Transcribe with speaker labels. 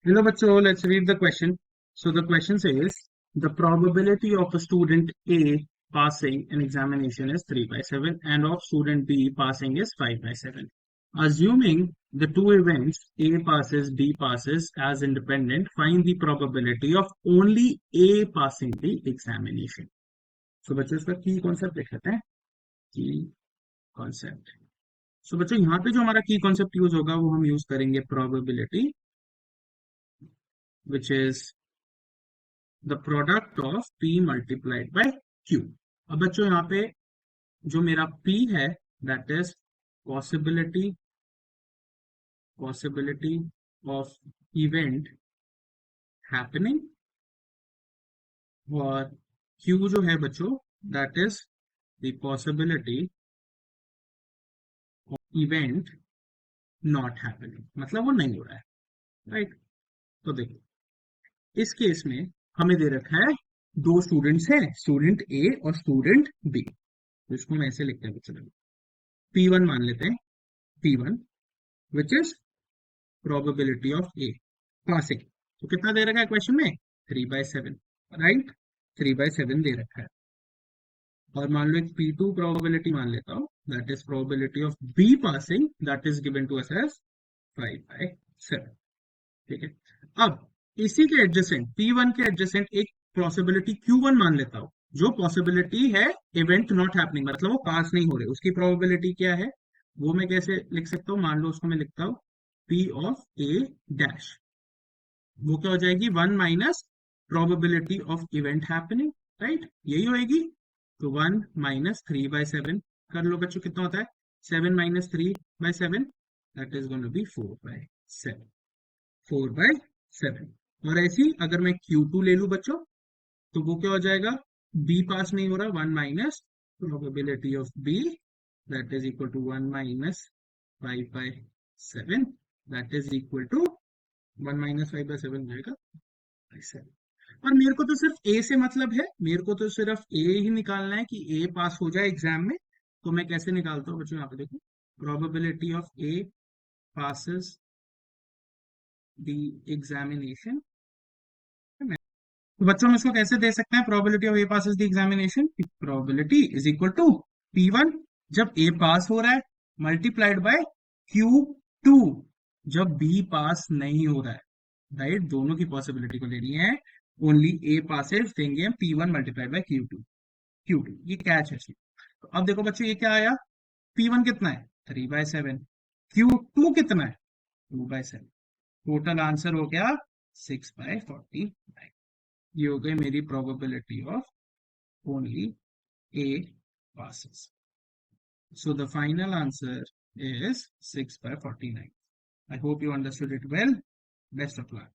Speaker 1: Hello, bachcho. Let's read the question. So the question says the probability of a student A passing an examination is 3 by 7 and of student B passing is 5 by 7. Assuming the two events A passes, B passes as independent, find the probability of only A passing the examination. So बच्चों इसका की concept देख लेते हैं. की concept. सो बच्चों यहाँ पे जो हमारा की कॉन्सेप्ट यूज होगा वो हम यूज करेंगे probability which is the product of P multiplied by Q. अब बच्चों यहाँ पे जो मेरा P है that is possibility of event happening और Q जो है बच्चों that is the possibility of event not happening, मतलब वो नहीं हो रहा है. राइट. तो देखो इस केस में हमें दे रखा है दो स्टूडेंट्स हैं, स्टूडेंट ए और स्टूडेंट बी. तो इसको मैं ऐसे लिखते हैं बच्चों. P1 मान लेते हैं. P1 which is probability of A passing. तो कितना दे रखा है क्वेश्चन में? 3/7. राइट. 3/7 दे रखा है. और मान लो एक P2 प्रोबेबिलिटी मान लेता हूं, that is probability of B passing, that is given to us as 5/7. ठीक है. अब इसी के एडजेसेंट P1 के एडजेसेंट एक पॉसिबिलिटी Q1 मान लेता हूं, जो पॉसिबिलिटी है इवेंट नॉट हैपनिंग, मतलब वो पास नहीं हो रहे, उसकी प्रोबेबिलिटी क्या है वो मैं कैसे लिख सकता हूँ? मान लो उसको मैं लिखता हूँ P ऑफ A डैश. वो क्या हो जाएगी? 1 minus probability of event happening. Right, यही होएगी. तो 1 माइनस 3/7 कर लो बच्चों, कितना होता है? 7 minus 3/7, that is going to be 4/7. 4/7. और ऐसी अगर मैं Q2 ले लूं बच्चों, तो वो क्या हो जाएगा? B पास नहीं हो रहा, 1 minus probability of B, that is equal to 1 minus 5/7, that is equal to 1 minus 5/7 जाएगा 7. और मेरे को तो सिर्फ ए से मतलब है, मेरे को तो सिर्फ ए ही निकालना है कि ए पास हो जाए एग्जाम में. तो मैं कैसे निकालता हूँ बच्चों? यहाँ पे देखो, probability of A passes the examination. तो बच्चों हम इसको कैसे दे सकते हैं? Probability of A passes the examination, probability is equal to P1 जब ए पास हो रहा है मल्टीप्लाइड बाय Q2 जब बी पास नहीं हो रहा है. राइट, दोनों की पॉसिबिलिटी को लेनी है. ओनली ए पासेस देंगे हम P1 मल्टीप्लाइड बाय Q2. ये कैच है इसमें. तो अब देखो बच्चों ये क्या आया? P1 कितना है? 3/7. Q2 कितना है? 2/7. टोटल आंसर हो गया 6/49. ये हो गई मेरी probability of only A passes. So the final answer is 6/49. I hope you understood it well. Best of luck.